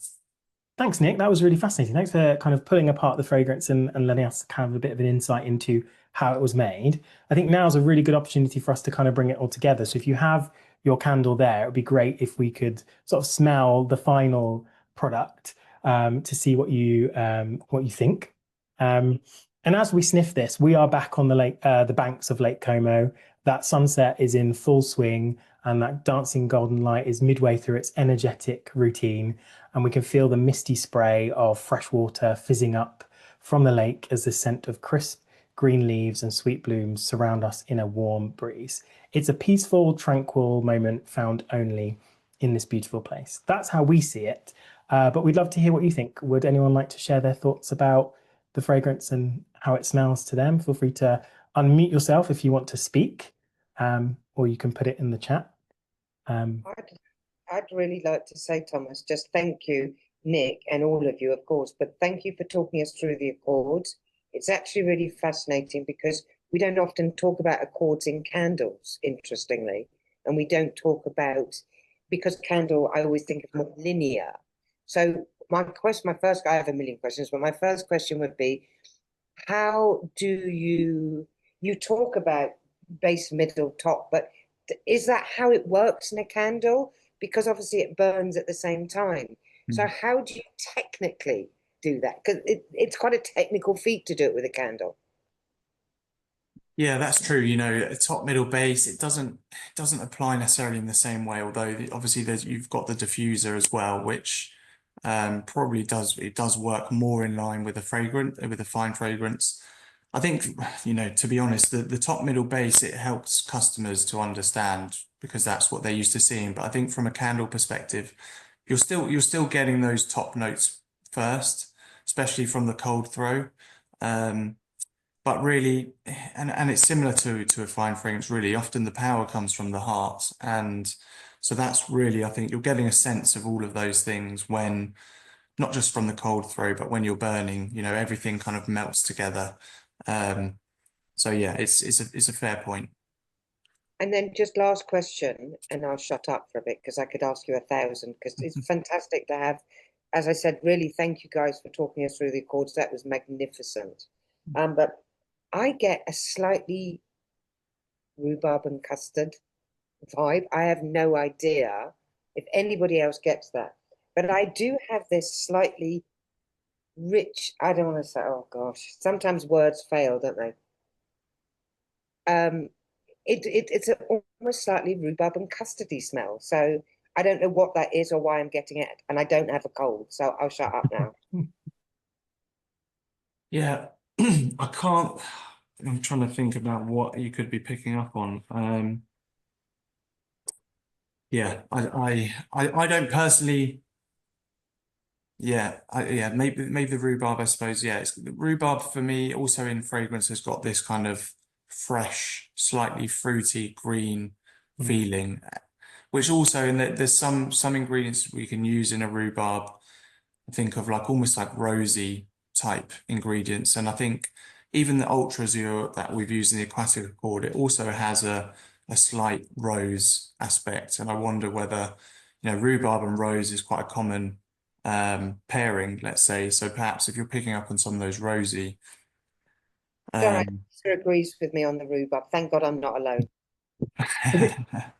Speaker 1: Thanks, Nick. That was really fascinating. Thanks for kind of pulling apart the fragrance and letting us kind of a bit of an insight into how it was made. I think now's a really good opportunity for us to kind of bring it all together. So if you have your candle there, it would be great if we could sort of smell the final product to see what you think. And as we sniff this, we are back on the lake, the banks of Lake Como. That sunset is in full swing, and that dancing golden light is midway through its energetic routine. And we can feel the misty spray of fresh water fizzing up from the lake as the scent of crisp green leaves and sweet blooms surround us in a warm breeze. It's a peaceful, tranquil moment found only in this beautiful place. That's how we see it. But we'd love to hear what you think. Would anyone like to share their thoughts about the fragrance and how it smells to them? Feel free to unmute yourself if you want to speak, or you can put it in the chat.
Speaker 7: I'd really like to say, Thomas, just thank you. Nick and all of you, of course, but thank you for talking us through the accords. It's actually really fascinating because we don't often talk about accords in candles, interestingly, and we don't talk about, because candle, I always think of more linear. So my first, I have a million questions, but my first question would be, how do you talk about base, middle, top, but is that how it works in a candle? Because obviously it burns at the same time. So how do you technically do that? Because it's quite a technical feat to do it with a candle.
Speaker 6: Yeah, that's true. You know, top, middle, base, it doesn't apply necessarily in the same way, although obviously you've got the diffuser as well, which probably does work more in line with a fine fragrance. I think, you know, to be honest, the top, middle, base, it helps customers to understand because that's what they're used to seeing. But I think from a candle perspective, you're still getting those top notes first, especially from the cold throw. But really, and it's similar to a fine fragrance, really. Often the power comes from the heart. And so that's really, I think you're getting a sense of all of those things when, not just from the cold throw, but when you're burning, you know, everything kind of melts together. So yeah, it's a fair point.
Speaker 7: And then just last question, and I'll shut up for a bit because I could ask you 1,000, because it's fantastic to have, as I said, really thank you guys for talking us through the accords. That was magnificent. But I get a slightly rhubarb and custard vibe. I have no idea if anybody else gets that, but I do have this slightly rich, I don't want to say, oh gosh, sometimes words fail, don't they? It's almost slightly rhubarb and custardy smell. So I don't know what that is or why I'm getting it, and I don't have a cold, so I'll shut up now.
Speaker 6: Yeah, I can't. I'm trying to think about what you could be picking up on. Yeah, I don't personally. Yeah, maybe the rhubarb, I suppose. Yeah, it's the rhubarb for me. Also in fragrance has got this kind of fresh, slightly fruity green feeling, which also there's some ingredients we can use in a rhubarb. I think of like almost like rosy type ingredients, and I think even the Ultra Azure that we've used in the Aquatic Accord, it also has a slight rose aspect, and I wonder whether, you know, rhubarb and rose is quite a common pairing, let's say. So perhaps if you're picking up on some of those rosy,
Speaker 7: Sarah agrees with me on the rhubarb. Thank God I'm not alone.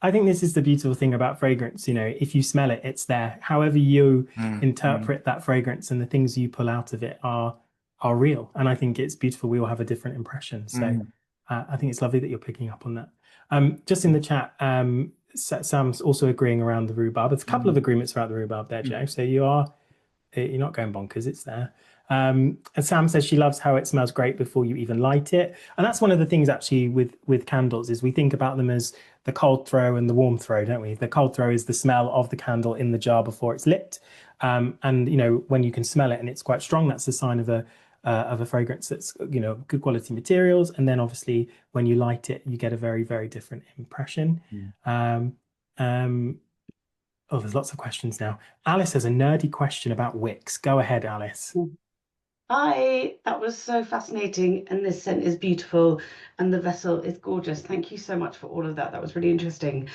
Speaker 1: I think this is the beautiful thing about fragrance. You know, if you smell it, it's there. However you interpret that fragrance and the things you pull out of it are real. And I think it's beautiful. We all have a different impression. So I think it's lovely that you're picking up on that. Just in the chat, Sam's also agreeing around the rhubarb. There's a couple of agreements about the rhubarb there, Joe. So you're not going bonkers. It's there. And Sam says she loves how it smells great before you even light it. And that's one of the things actually with candles is we think about them as the cold throw and the warm throw, don't we? The cold throw is the smell of the candle in the jar before it's lit. And, you know, when you can smell it and it's quite strong, that's a sign of a fragrance that's, you know, good quality materials. And then obviously when you light it, you get a very, very different impression. Oh, there's lots of questions now. Alice has a nerdy question about wicks. Go ahead, Alice.
Speaker 8: Hi, that was so fascinating, and this scent is beautiful, and the vessel is gorgeous. Thank you so much for all of that. That was really interesting.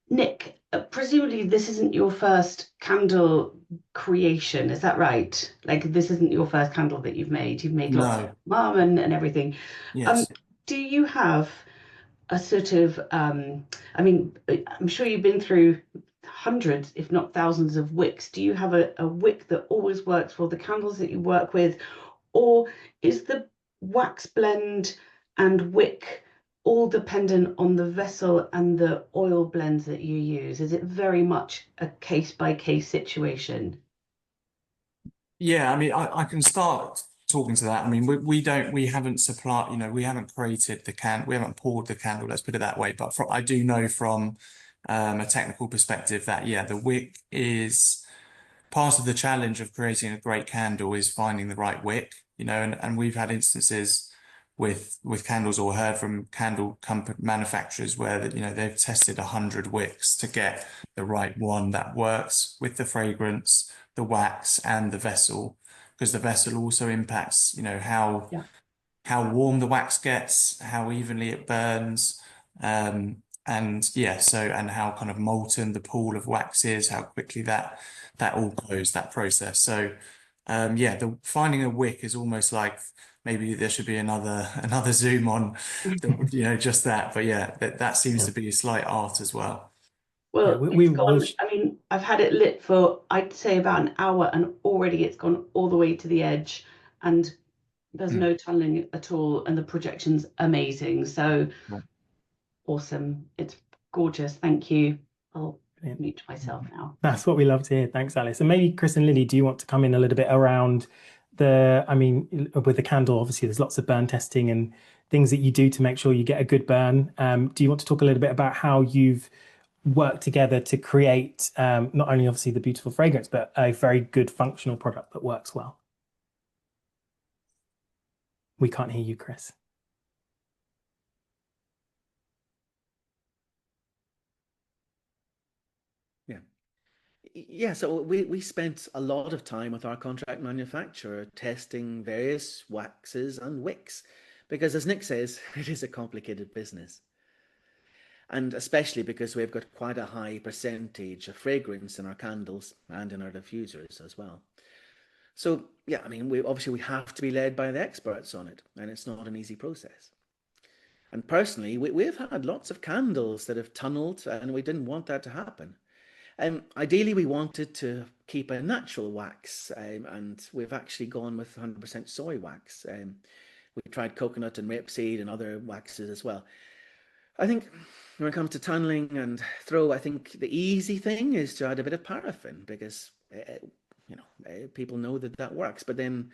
Speaker 8: Nick, presumably this isn't your first candle creation, is that right? Like this isn't your first candle that you've made. You've made lots of mum and everything.
Speaker 6: Yes.
Speaker 8: Do you have a sort of, I mean, I'm sure you've been through hundreds, if not thousands of wicks. Do you have a wick that always works for the candles that you work with? Or is the wax blend and wick all dependent on the vessel and the oil blends that you use? Is it very much a case-by-case situation?
Speaker 6: Yeah, I mean, I can start talking to that. I mean, we haven't supplied, you know, we haven't created the we haven't poured the candle, let's put it that way. But I do know from a technical perspective that, yeah, the wick is part of the challenge of creating a great candle is finding the right wick, you know, and we've had instances with candles or heard from candle company manufacturers where that, you know, they've tested 100 wicks to get the right one that works with the fragrance, the wax and the vessel, because the vessel also impacts, you know, how warm the wax gets, how evenly it burns, and yeah, so and how kind of molten the pool of wax is, how quickly that all goes, that process. So yeah, the finding a wick is almost like maybe there should be another Zoom on, you know, just that. But yeah, that seems to be a slight art as well.
Speaker 8: Well,
Speaker 1: Yeah, we
Speaker 8: it's
Speaker 1: will
Speaker 8: gone. I mean, I've had it lit for, I'd say, about an hour, and already it's gone all the way to the edge, and there's no tunneling at all, and the projection's amazing. So awesome. It's gorgeous. Thank you. I'll mute myself now.
Speaker 1: That's what we love to hear. Thanks, Alice. And maybe Chris and Lily, do you want to come in a little bit around I mean, with the candle, obviously there's lots of burn testing and things that you do to make sure you get a good burn. Do you want to talk a little bit about how you've worked together to create not only obviously the beautiful fragrance, but a very good functional product that works well? We can't hear you, Chris.
Speaker 5: Yeah, so we spent a lot of time with our contract manufacturer testing various waxes and wicks, because as Nic says, it is a complicated business. And especially because we've got quite a high percentage of fragrance in our candles and in our diffusers as well. So yeah, I mean, obviously we have to be led by the experts on it, and it's not an easy process. And personally, we've had lots of candles that have tunneled, and we didn't want that to happen. Ideally, we wanted to keep a natural wax, and we've actually gone with 100% soy wax. We tried coconut and rapeseed and other waxes as well. I think when it comes to tunneling and throw, I think the easy thing is to add a bit of paraffin, because you know, people know that works, but then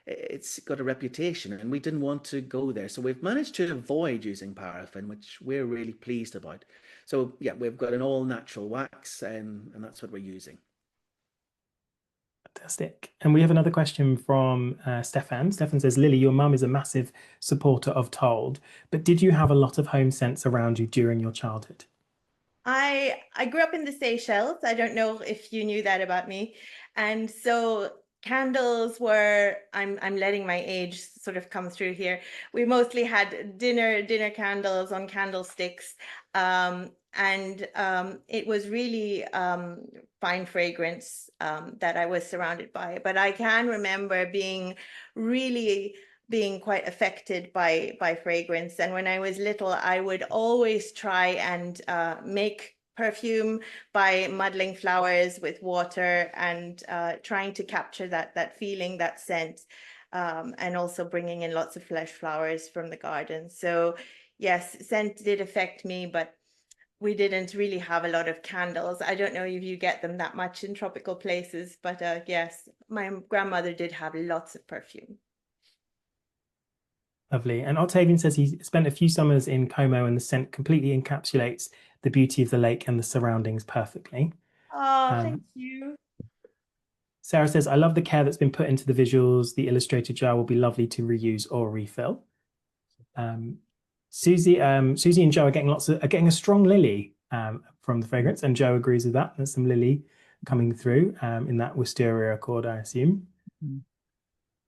Speaker 5: it's got a reputation, and we didn't want to go there. So we've managed to avoid using paraffin, which we're really pleased about. So yeah, we've got an all natural wax, and that's what we're using.
Speaker 1: Fantastic. And we have another question from Stefan. Stefan says, Lily, your mum is a massive supporter of Told, but did you have a lot of home scents around you during your childhood?
Speaker 4: I grew up in the Seychelles. I don't know if you knew that about me. And so candles were, I'm letting my age sort of come through here. We mostly had dinner candles on candlesticks. It was really fine fragrance that I was surrounded by. But I can remember being quite affected by fragrance. And when I was little, I would always try and make perfume by muddling flowers with water and trying to capture that feeling, that scent, and also bringing in lots of fresh flowers from the garden. So yes, scent did affect me, but we didn't really have a lot of candles. I don't know if you get them that much in tropical places, but yes, my grandmother did have lots of perfume.
Speaker 1: Lovely. And Octavian says he spent a few summers in Como, and the scent completely encapsulates the beauty of the lake and the surroundings perfectly.
Speaker 4: Oh, thank you.
Speaker 1: Sarah says, I love the care that's been put into the visuals. The illustrated jar will be lovely to reuse or refill. Susie and Joe are getting a strong lily from the fragrance, and Joe agrees with that. There's some lily coming through in that Wisteria accord, I assume.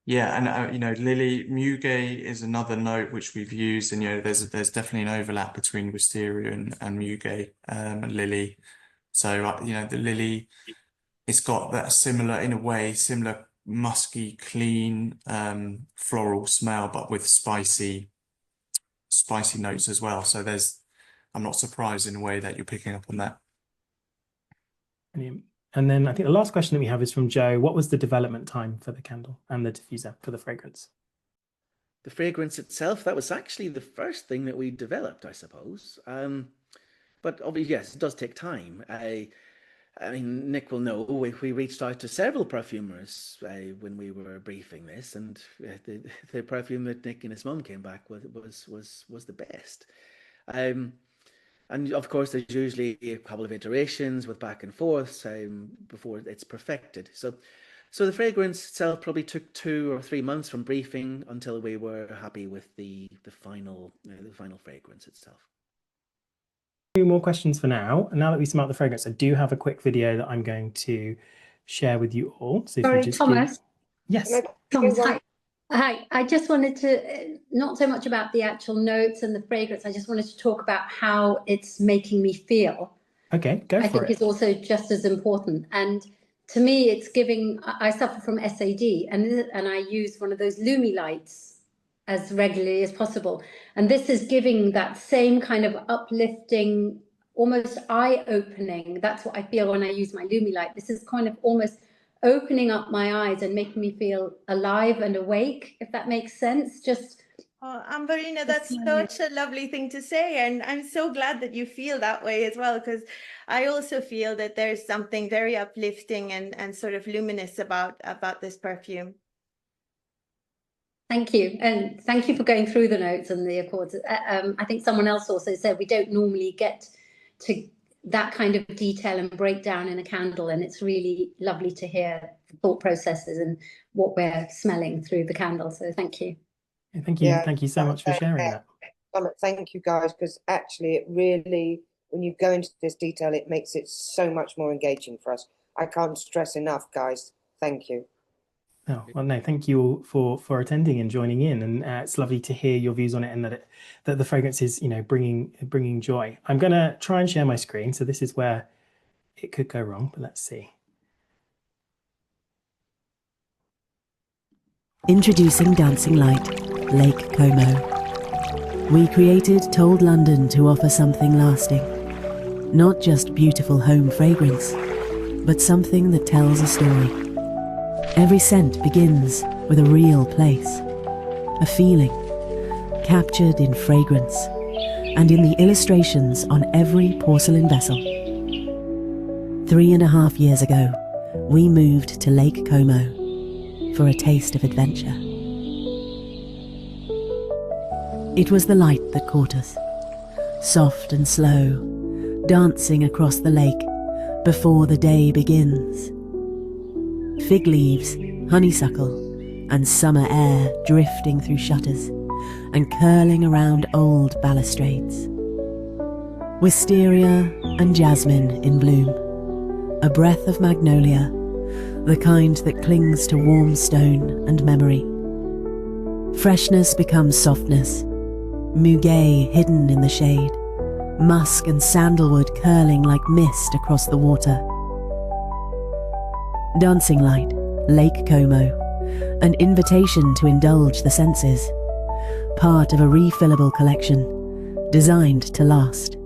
Speaker 6: Yeah, and you know, lily, Muguet is another note which we've used, and you know, there's definitely an overlap between Wisteria and Muguet and lily. So you know, the lily, it's got that similar, in a way, similar musky, clean, floral smell, but with spicy notes as well. So I'm not surprised in a way that you're picking up on that.
Speaker 1: Brilliant. And then I think the last question that we have is from Joe. What was the development time for the candle and the diffuser for the fragrance?
Speaker 5: The fragrance itself, that was actually the first thing that we developed, I suppose. But obviously, yes, it does take time. I mean, Nic will know, we reached out to several perfumers when we were briefing this, and the perfume that Nic and his mum came back with was the best. And of course, there's usually a couple of iterations with back and forth before it's perfected. So the fragrance itself probably took 2 or 3 months from briefing until we were happy with the final fragrance itself.
Speaker 1: Two more questions for now. And now that we smelt the fragrance, I do have a quick video that I'm going to share with you all. So if you
Speaker 9: Sorry,
Speaker 1: just
Speaker 9: Thomas.
Speaker 1: Yes.
Speaker 9: Thomas, hi. Hi. I just wanted to, not so much about the actual notes and the fragrance, I just wanted to talk about how it's making me feel.
Speaker 1: Okay, go
Speaker 9: I
Speaker 1: for
Speaker 9: think
Speaker 1: it.
Speaker 9: is also just as important. And to me, it's giving, I suffer from SAD and I use one of those Lumi lights as regularly as possible. And this is giving that same kind of uplifting, almost eye-opening. That's what I feel when I use my Lumi light. This is kind of almost opening up my eyes and making me feel alive and awake, if that makes sense. Just
Speaker 4: Oh, Amberina, that's such a lovely thing to say. And I'm so glad that you feel that way as well, because I also feel that there's something very uplifting and sort of luminous about this perfume.
Speaker 9: thank you. And thank you for going through the notes and the accords. I think someone else also said we don't normally get to that kind of detail and breakdown in a candle. And it's really lovely to hear the thought processes and what we're smelling through the candle. So thank you.
Speaker 1: Thank you.
Speaker 7: Yeah,
Speaker 1: Thank you so much for sharing that.
Speaker 7: Thank you guys, because actually it really, when you go into this detail, it makes it so much more engaging for us. I can't stress enough, guys. Thank you.
Speaker 1: Oh, well, no, thank you all for attending and joining in, and it's lovely to hear your views on it, and that the fragrance is, you know, bringing joy. I'm gonna try and share my screen, so this is where it could go wrong, but let's see.
Speaker 10: Introducing Dancing Light, Lake Como. We created Told London to offer something lasting, not just beautiful home fragrance, but something that tells a story. Every scent begins with a real place, a feeling, captured in fragrance, and in the illustrations on every porcelain vessel. 3.5 years ago, we moved to Lake Como for a taste of adventure. It was the light that caught us, soft and slow, dancing across the lake before the day begins. Fig leaves, honeysuckle, and summer air drifting through shutters and curling around old balustrades. Wisteria and jasmine in bloom, a breath of magnolia, the kind that clings to warm stone and memory. Freshness becomes softness, muguet hidden in the shade, musk and sandalwood curling like mist across the water. Dancing Light, Lake Como, an invitation to indulge the senses, part of a refillable collection designed to last.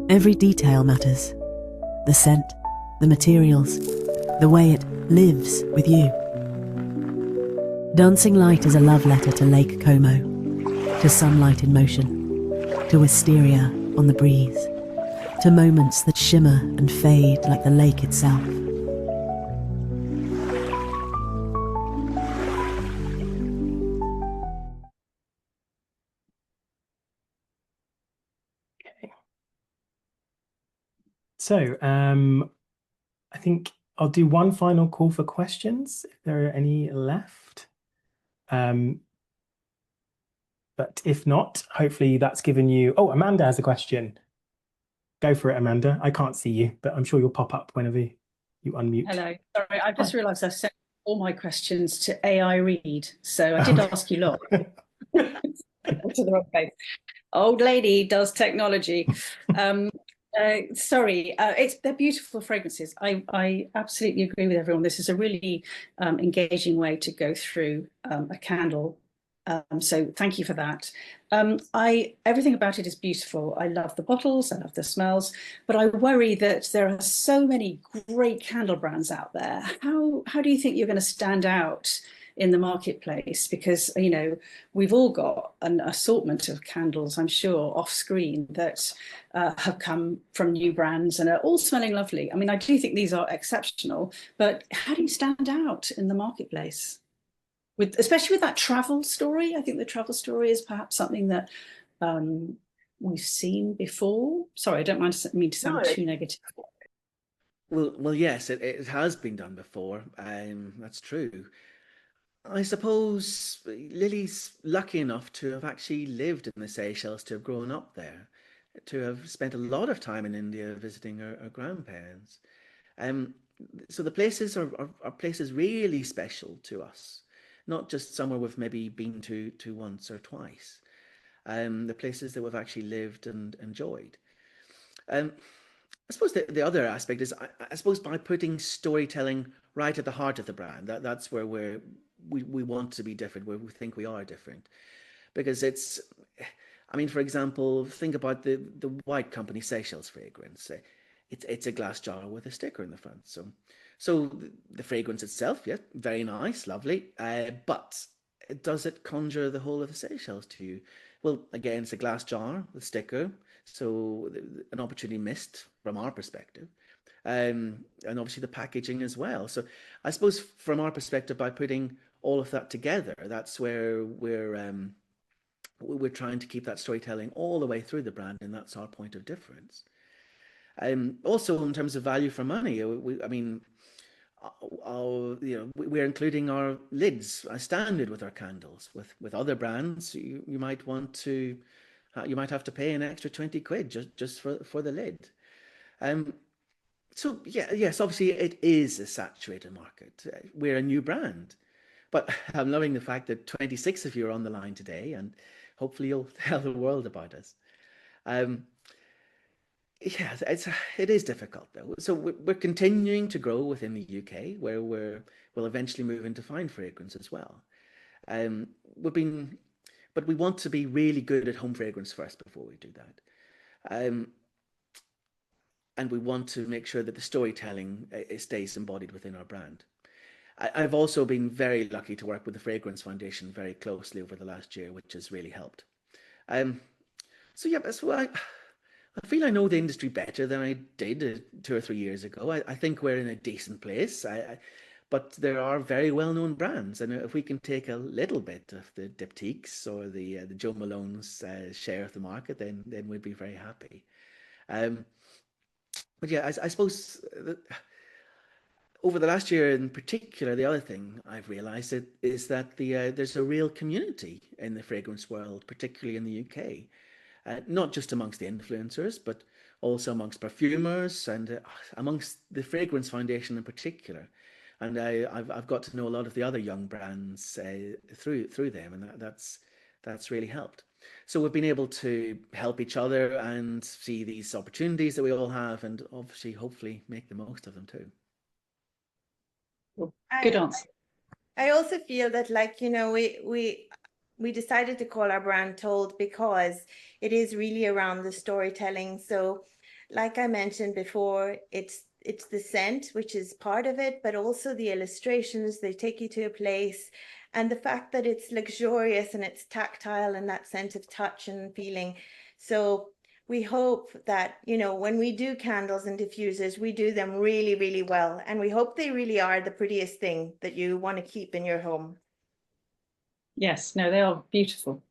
Speaker 10: Every detail matters, the scent, the materials, the way it lives with you. Dancing Light is a love letter to Lake Como, to sunlight in motion, to wisteria on the breeze, to moments that shimmer and fade like the lake itself.
Speaker 1: So I think I'll do one final call for questions if there are any left. But if not, hopefully that's given you... Oh, Amanda has a question. Go for it, Amanda. I can't see you, but I'm sure you'll pop up whenever you unmute.
Speaker 3: Hello. Sorry, I've just realised I've sent all my questions to AI Read. So I did ask you lot. To the wrong place. Old lady does technology. Sorry, they're beautiful fragrances. I absolutely agree with everyone. This is a really engaging way to go through a candle. So thank you for that. Everything about it is beautiful. I love the bottles, I love the smells, but I worry that there are so many great candle brands out there. How do you think you're going to stand out in the marketplace? Because, you know, we've all got an assortment of candles, I'm sure, off screen that have come from new brands and are all smelling lovely. I mean, I do think these are exceptional, but how do you stand out in the marketplace? Especially with that travel story. I think the travel story is perhaps something that we've seen before. Sorry, I don't mean to sound too negative.
Speaker 5: Well, yes, it has been done before. That's true. I suppose Lily's lucky enough to have actually lived in the Seychelles, to have grown up there, to have spent a lot of time in India visiting her grandparents. so the places are places really special to us, not just somewhere we've maybe been to once or twice. The places that we've actually lived and enjoyed. I suppose the other aspect is, I suppose, by putting storytelling right at the heart of the brand, that's where we want to be different, where we think we are different. Because it's, I mean, for example, think about the White Company Seychelles fragrance. It's a glass jar with a sticker in the front. So the fragrance itself, yeah, very nice, lovely. But does it conjure the whole of the Seychelles to you? Well, again, it's a glass jar with a sticker. So an opportunity missed from our perspective. And obviously the packaging as well. So I suppose from our perspective, by putting all of that together, that's where we're trying to keep that storytelling all the way through the brand, and that's our point of difference. Also, in terms of value for money, I mean, we're including our lids as standard with our candles. With other brands, you might want to, you might have to pay an extra 20 quid just for the lid. So yes, obviously it is a saturated market. We're a new brand, but I'm loving the fact that 26 of you are on the line today, and hopefully you'll tell the world about us. Yeah, it is difficult though. So we're continuing to grow within the UK, where we'll eventually move into fine fragrance as well. But we want to be really good at home fragrance first before we do that. And we want to make sure that the storytelling stays embodied within our brand. I've also been very lucky to work with the Fragrance Foundation very closely over the last year, which has really helped. So yeah, so I feel I know the industry better than I did 2 or 3 years ago. I think we're in a decent place, but there are very well-known brands, and if we can take a little bit of the Diptyques or the Jo Malone's share of the market, then we'd be very happy. But yeah, I suppose over the last year in particular, the other thing I've realised is that there's a real community in the fragrance world, particularly in the UK. Not just amongst the influencers, but also amongst perfumers and amongst the Fragrance Foundation in particular. And I've got to know a lot of the other young brands through them, and that's really helped. So we've been able to help each other and see these opportunities that we all have, and obviously, hopefully, make the most of them too.
Speaker 3: Good answer.
Speaker 4: I also feel that, like, you know, we decided to call our brand Told because it is really around the storytelling. So like I mentioned before, it's the scent, which is part of it, but also the illustrations, they take you to a place, and the fact that it's luxurious and it's tactile and that sense of touch and feeling. So we hope that, you know, when we do candles and diffusers, we do them really, really well. And we hope they really are the prettiest thing that you want to keep in your home.
Speaker 3: Yes, no, they are beautiful.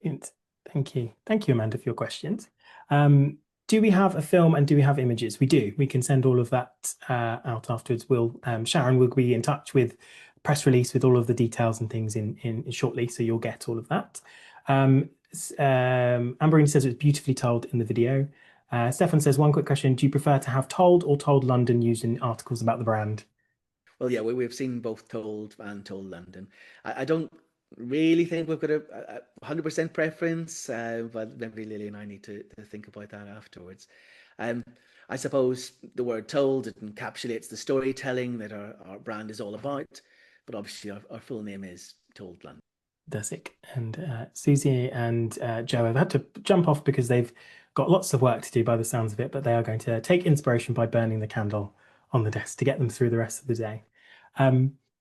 Speaker 1: Brilliant. Thank you. Thank you, Amanda, for your questions. Do we have a film and do we have images? We do. We can send all of that out afterwards. Sharon will be in touch with a press release with all of the details and things in shortly, so you'll get all of that. Amberine says it's beautifully told in the video. Stefan says, one quick question. Do you prefer to have Told or Told London used in articles about the brand?
Speaker 5: Well, yeah, we've seen both Told and Told London. I don't really think we've got a 100% preference, but maybe Lily and I need to think about that afterwards. I suppose the word Told, it encapsulates the storytelling that our brand is all about, but obviously our full name is Told London.
Speaker 1: Does it? And Susie and Joe have had to jump off because they've got lots of work to do by the sounds of it, but they are going to take inspiration by burning the candle on the desk to get them through the rest of the day.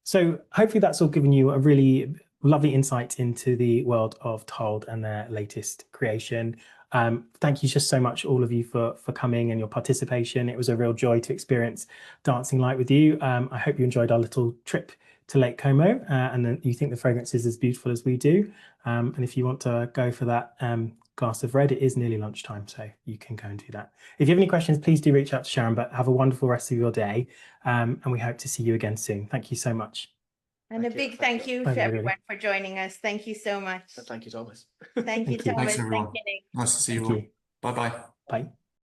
Speaker 1: So hopefully that's all given you a really lovely insight into the world of Told and their latest creation. Thank you just so much, all of you, for coming and your participation. It was a real joy to experience Dancing Light with you. I hope you enjoyed our little trip to Lake Como, and then you think the fragrance is as beautiful as we do. And if you want to go for that glass of red, it is nearly lunchtime, so you can go and do that. If you have any questions, please do reach out to Sharon, but have a wonderful rest of your day. And we hope to see you again soon. Thank you so much.
Speaker 4: And a big thank you to everyone for joining us. Thank you so much.
Speaker 5: Thank you, Thomas.
Speaker 4: Thank you, Thomas.
Speaker 6: Thanks, everyone.
Speaker 4: Thank you, Nick.
Speaker 6: Nice to see you all. Bye-bye.
Speaker 1: Bye.